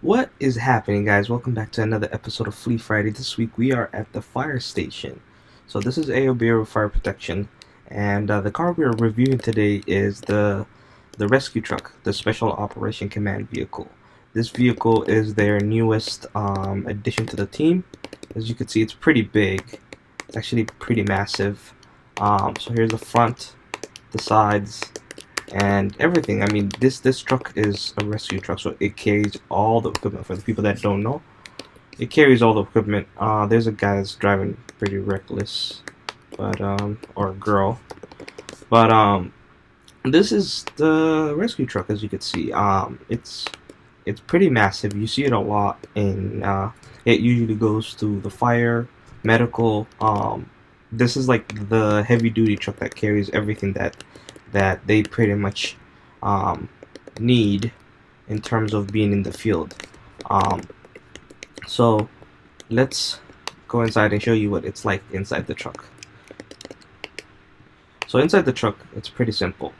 What is happening, guys? Welcome back to another episode of Flea Friday. This week we are at the fire station. So this is Aigio Fire Protection, and the car we are reviewing today is the rescue truck, the Special Operation Command Vehicle. This vehicle is their newest addition to the team. As you can see, it's pretty big. It's actually pretty massive. So here's the front, the sides, and everything. I mean, this truck is a rescue truck, so it carries all the equipment. For the people that don't know, it carries all the equipment. There's a guy that's driving pretty reckless, but or a girl, but this is the rescue truck. As you can see, it's pretty massive. You see it a lot in it usually goes to the fire, medical. This is like the heavy duty truck that carries everything that they pretty much need in terms of being in the field. So let's go inside and show you what it's like inside the truck. So inside the truck, it's pretty simple.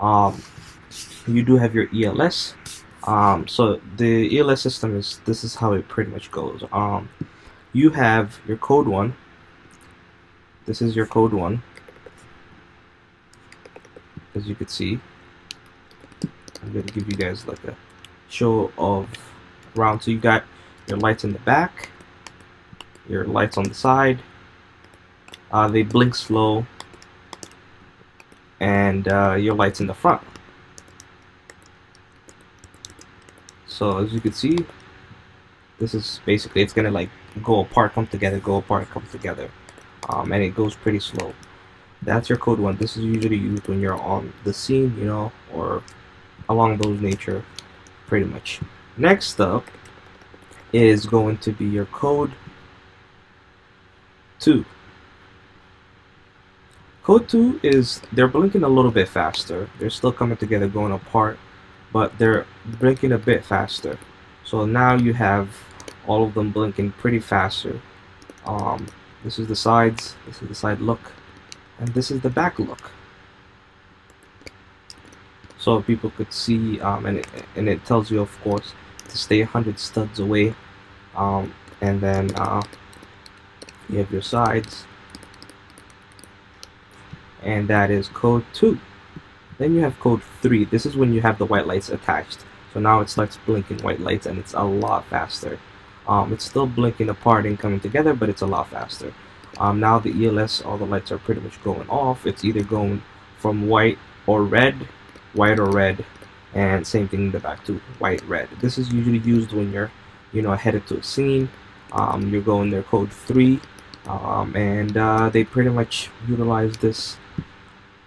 You do have your ELS. So the ELS system this is how it pretty much goes. You have your code 1. This is your code 1. As you can see, I'm going to give you guys like a show of around. So you got your lights in the back, your lights on the side, they blink slow, and your lights in the front. So as you can see, this is basically, it's gonna like go apart, come together, go apart, come together, and it goes pretty slow. That's your code 1. This is usually used when you're on the scene, you know, or along those nature, pretty much. Next up is going to be your code 2. Code 2 is, they're blinking a little bit faster. They're still coming together, going apart, but they're blinking a bit faster. So now you have all of them blinking pretty faster. This is the sides, this is the side look, and this is the back look. So people could see, and it tells you, of course, to stay 100 studs away. And then you have your sides, and that is code 2. Then you have code 3. This is when you have the white lights attached. So now it starts blinking white lights, and it's a lot faster. It's still blinking apart and coming together, but it's a lot faster. Now the ELS, all the lights are pretty much going off. It's either going from white or red, and same thing in the back too, white, red. This is usually used when you're, you know, headed to a scene. You're going there code 3, and they pretty much utilize this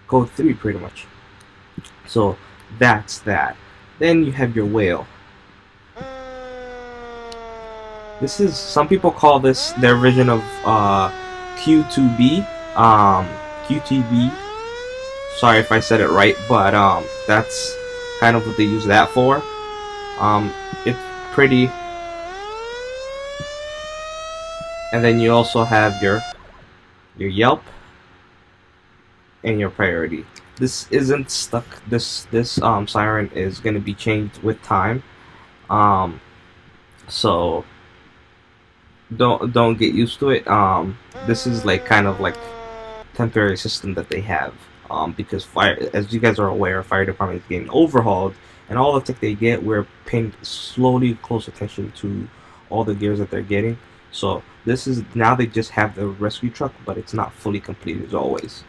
code 3 pretty much. So that's that. Then you have your whale. This is, some people call this their version of Q2B, QTB. Sorry if I said it right, but that's kind of what they use that for. It's pretty. And then you also have your Yelp and your priority. This isn't stuck. This siren is going to be changed with time. So don't get used to it. This is like kind of like temporary system that they have, because fire, as you guys are aware, fire department is getting overhauled, and all the tech they get, we're paying slowly close attention to all the gears that they're getting. So this is, now they just have the rescue truck, but it's not fully complete as always.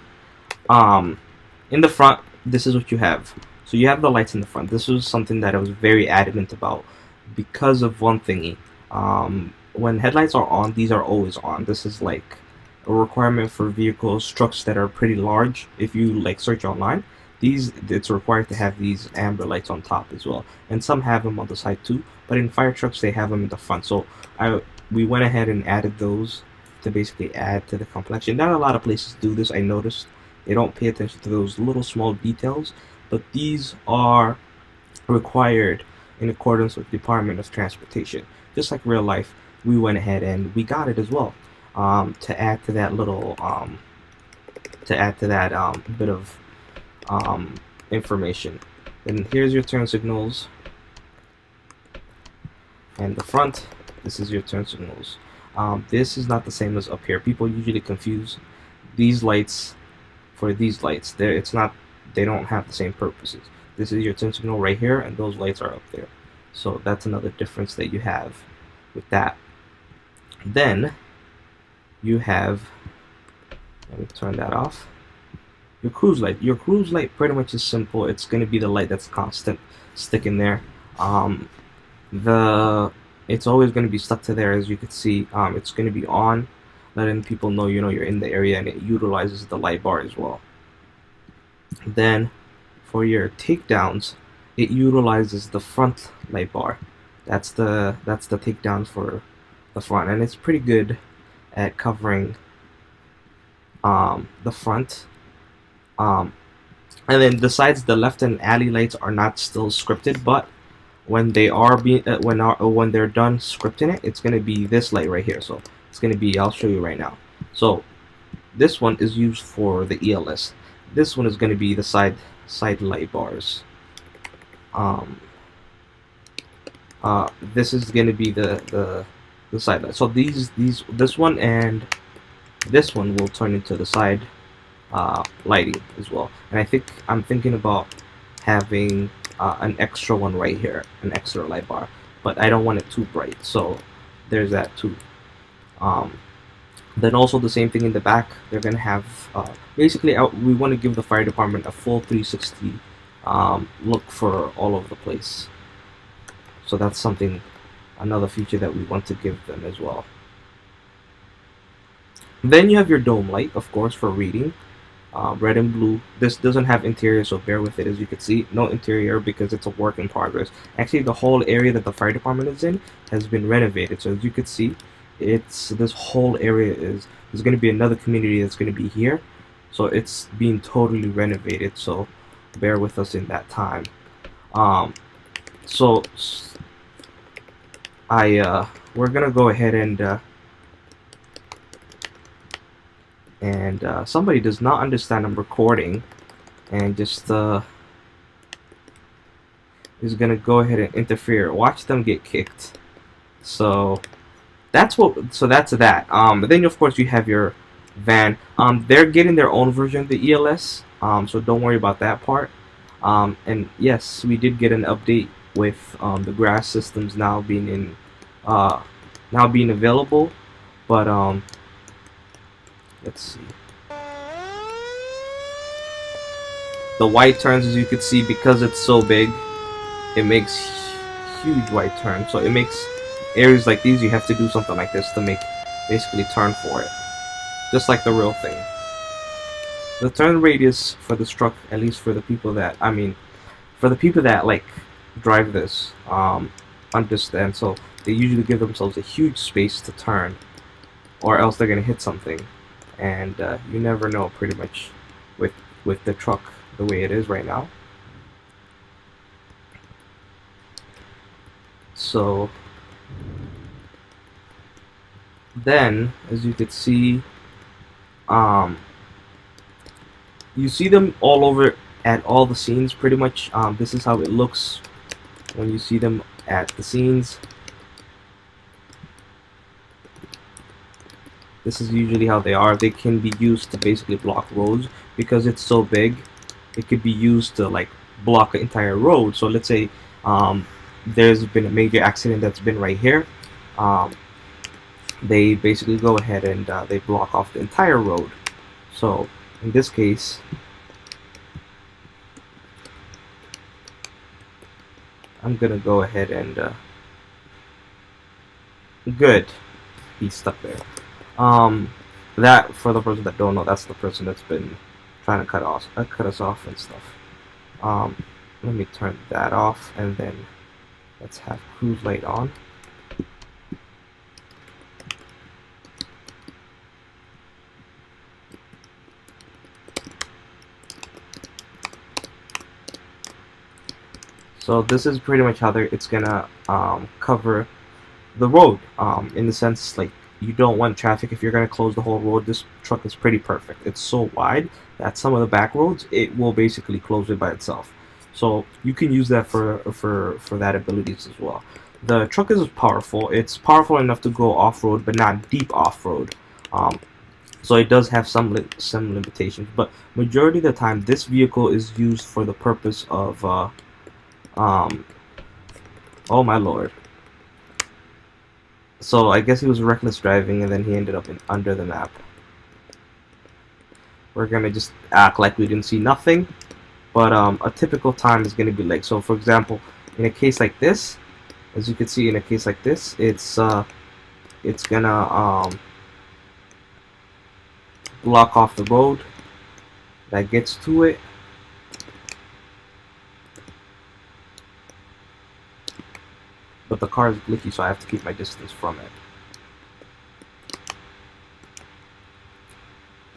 In the front, this is what you have. So you have the lights in the front. This was something that I was very adamant about because of one thingy. When headlights are on, these are always on. This is like a requirement for vehicles, trucks that are pretty large. If you like search online, it's required to have these amber lights on top as well, and some have them on the side too, but in fire trucks they have them in the front. So we went ahead and added those to basically add to the complexion. Not a lot of places do this. I noticed they don't pay attention to those little small details, but these are required in accordance with Department of Transportation. Just like real life, we went ahead and we got it as well, to add to that little bit of information. And here's your turn signals And the front, this is your turn signals. This is not the same as up here. People usually confuse these lights for these lights. It's not. They don't have the same purposes. This is your turn signal right here, and those lights are up there. So that's another difference that you have with that. Then you have. Let me turn that off. Your cruise light. Your cruise light pretty much is simple. It's going to be the light that's constant, sticking there. It's always going to be stuck to there, as you can see. It's going to be on, letting people know you're in the area, and it utilizes the light bar as well. Then for your takedowns, it utilizes the front light bar. That's the takedown for the front, and it's pretty good at covering the front. And then besides, the left and alley lights are not still scripted, but when they are when they're done scripting it, it's gonna be this light right here. So it's gonna be, I'll show you right now. So this one is used for the ELS. This one is gonna be the side light bars. This is gonna be the side light. So this one and this one will turn into the side lighting as well. And I'm thinking about having an extra one right here, an extra light bar, but I don't want it too bright, so there's that too. Then also the same thing in the back. They're gonna have basically we want to give the fire department a full 360 look for all over the place. So that's another feature that we want to give them as well. Then you have your dome light, of course, for reading. Red and blue. This doesn't have interior, so bear with it. As you can see, no interior because it's a work in progress. Actually, the whole area that the fire department is in has been renovated. So as you can see, this whole area there's going to be another community that's going to be here. So it's being totally renovated. So bear with us in that time. So we're gonna go ahead and somebody does not understand I'm recording, and just is gonna go ahead and interfere. Watch them get kicked. So that's that. But then of course you have your van. They're getting their own version of the ELS. So don't worry about that part. And yes, we did get an update with the grass systems now being available. But let's see. The white turns, as you can see, because it's so big, it makes huge white turns. So it makes areas like these, you have to do something like this to basically turn for it, just like the real thing. The turn radius for this truck, at least for the people that like drive this, understand. So they usually give themselves a huge space to turn, or else they're gonna hit something. And you never know, pretty much, with the truck the way it is right now. So then, as you could see, you see them all over at all the scenes, pretty much. This is how it looks when you see them at the scenes. This is usually how they are. They can be used to basically block roads because it's so big. It could be used to like block an entire road. So let's say there's been a major accident that's been right here. They basically go ahead and they block off the entire road. So in this case, I'm gonna go ahead and good. He's stuck there. That, for the person that don't know, that's the person that's been trying to cut us off and stuff. Let me turn that off, and then let's have cruise light on. So this is pretty much how it's gonna cover the road, in the sense, like, you don't want traffic. If you're going to close the whole road, this truck is pretty perfect. It's so wide that some of the back roads, it will basically close it by itself. So you can use that for that abilities as well. The truck is powerful. It's powerful enough to go off-road, but not deep off-road. Um, so it does have some limitations. But majority of the time, this vehicle is used for the purpose of um, oh my lord. So I guess he was reckless driving, and then he ended up under the map. We're gonna just act like we didn't see nothing. But a typical time is gonna be like, so for example, in a case like this, as you can see, in a case like this, it's gonna block off the road that gets to it. But the car is glitchy, so I have to keep my distance from it.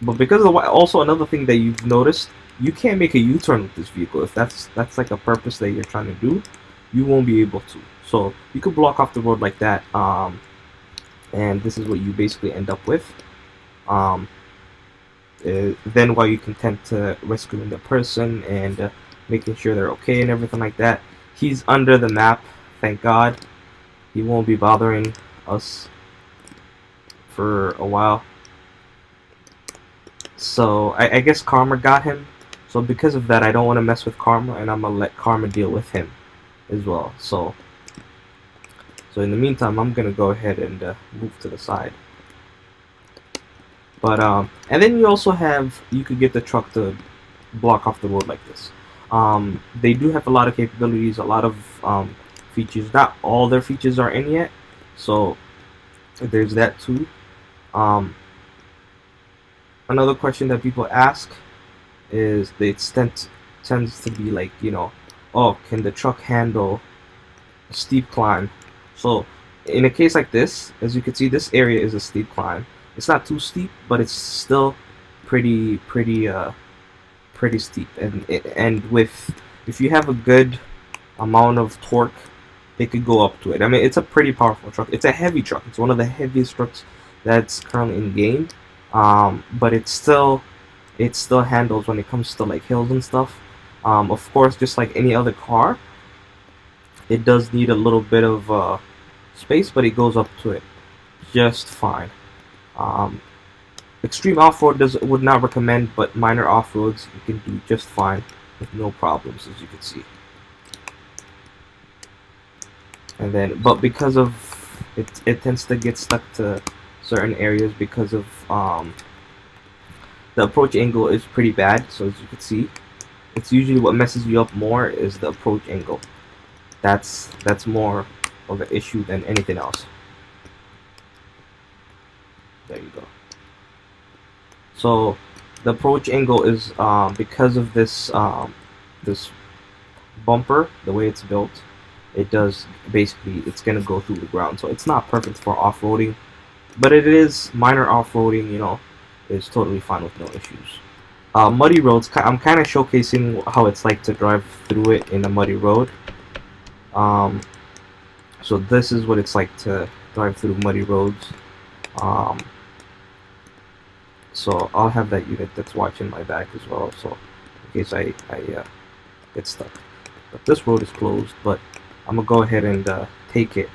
But because of also another thing that you've noticed, you can't make a U-turn with this vehicle. If that's like a purpose that you're trying to do, you won't be able to. So you could block off the road like that, and this is what you basically end up with. Then while you can tend to rescuing the person and making sure they're okay and everything like that, he's under the map. Thank God, he won't be bothering us for a while. So I guess Karma got him. So because of that, I don't want to mess with Karma, and I'm gonna let Karma deal with him as well. So in the meantime, I'm gonna go ahead and move to the side. But and then you also have, you could get the truck to block off the road like this. They do have a lot of capabilities, a lot of features. Not all their features are in yet, so there's that too. Another question that people ask is the extent tends to be like, you know, oh, can the truck handle a steep climb? So in a case like this, as you can see, this area is a steep climb. It's not too steep, but it's still pretty steep. And with, if you have a good amount of torque, it could go up to it. I mean, it's a pretty powerful truck. It's a heavy truck. It's one of the heaviest trucks that's currently in game. But it still handles when it comes to like hills and stuff. Of course, just like any other car, it does need a little bit of space, but it goes up to it just fine. Extreme off-road would not recommend, but minor off-roads you can do just fine with no problems, as you can see. And then, but because of it tends to get stuck to certain areas because of the approach angle is pretty bad. So as you can see, it's usually what messes you up more is the approach angle. That's more of an issue than anything else. There you go. So the approach angle is because of this this bumper, the way it's built, it does basically, it's gonna go through the ground. So it's not perfect for off-roading, but it is minor off-roading, you know, is totally fine with no issues. Muddy roads, I'm kind of showcasing how it's like to drive through it in a muddy road. So this is what it's like to drive through muddy roads. So I'll have that unit that's watching my back as well, so in case I get stuck. But this road is closed, but I'm gonna go ahead and take it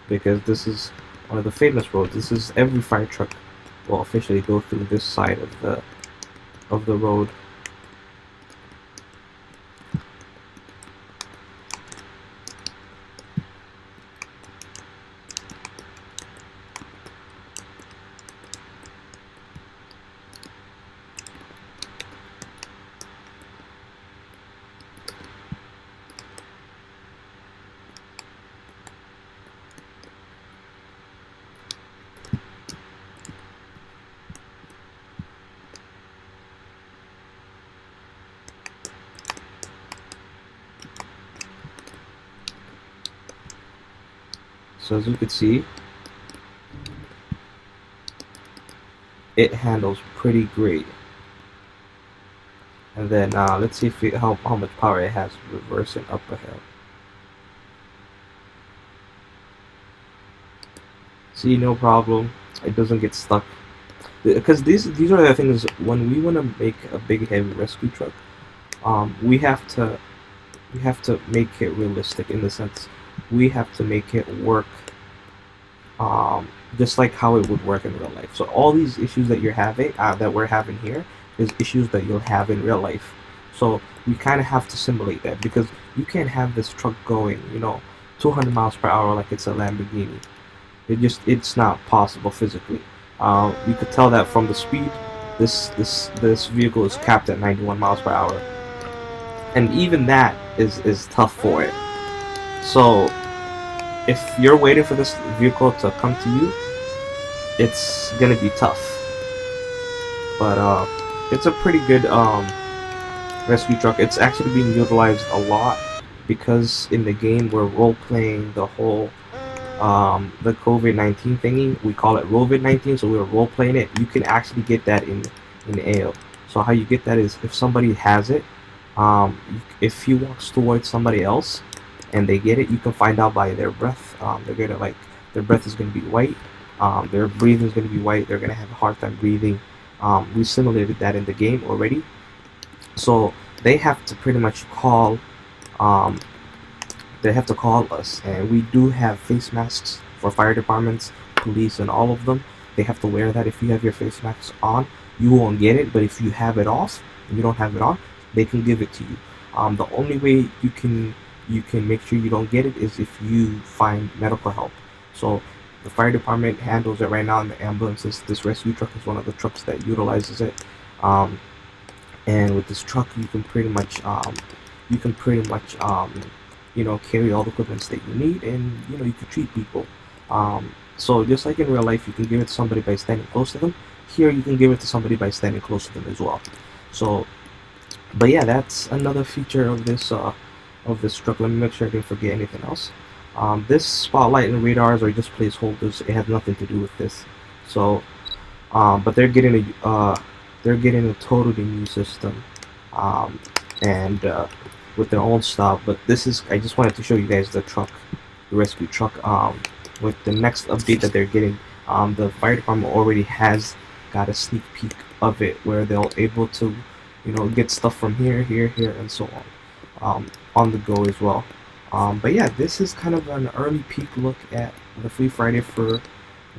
because this is one of the famous roads. This is every fire truck will officially go through this side of the road. So as you can see, it handles pretty great. And then let's see if how much power it has reversing up a hill. See, no problem. It doesn't get stuck. Because these are the things, when we want to make a big heavy rescue truck, we have to make it realistic in the sense we have to make it work just like how it would work in real life. So all these issues that you're having, that we're having here, is issues that you'll have in real life. So we kind of have to simulate that, because you can't have this truck going, 200 miles per hour like it's a Lamborghini. It's not possible physically. You could tell that from the speed. This vehicle is capped at 91 miles per hour, and even that is tough for it. So if you're waiting for this vehicle to come to you, it's gonna be tough. But it's a pretty good rescue truck. It's actually being utilized a lot because in the game we're role playing the whole the COVID-19 thingy. We call it COVID-19, so we're role playing it. You can actually get that in AO. So how you get that is if somebody has it, if he walks towards somebody else and they get it, you can find out by their breath. They're gonna their breath is gonna be white. Their breathing is gonna be white. They're gonna have a hard time breathing. We simulated that in the game already. So they have to pretty much call. They have to call us, and we do have face masks for fire departments, police, and all of them. They have to wear that. If you have your face mask on, you won't get it, but if you have it off and you don't have it on, they can give it to you. The only way you can make sure you don't get it is if you find medical help. So the fire department handles it right now in the ambulances. This rescue truck is one of the trucks that utilizes it. And with this truck, you can pretty much carry all the equipment that you need, and you can treat people. So just like in real life, you can give it to somebody by standing close to them. Here, you can give it to somebody by standing close to them as well. So, but yeah, that's another feature of this truck. Let me make sure I didn't forget anything else. This spotlight and radars are just placeholders. It has nothing to do with this. So, but they're getting a totally new system, and with their own stuff. But I just wanted to show you guys the truck, the rescue truck. With the next update that they're getting, the fire department already has got a sneak peek of it, where they'll able to, get stuff from here, and so on the go as well. But yeah, this is kind of an early peek look at the Free Friday for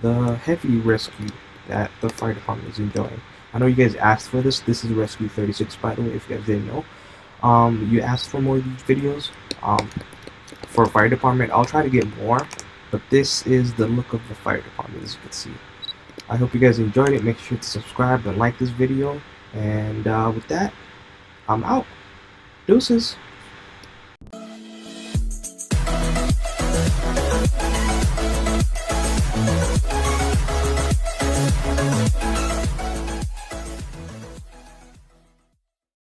the heavy rescue that the fire department is enjoying. I know you guys asked for this. This is Rescue 36, by the way, if you guys didn't know. You asked for more of these videos for fire department. I'll try to get more, but this is the look of the fire department, as you can see. I hope you guys enjoyed it. Make sure to subscribe and like this video, and with that, I'm out. Deuces.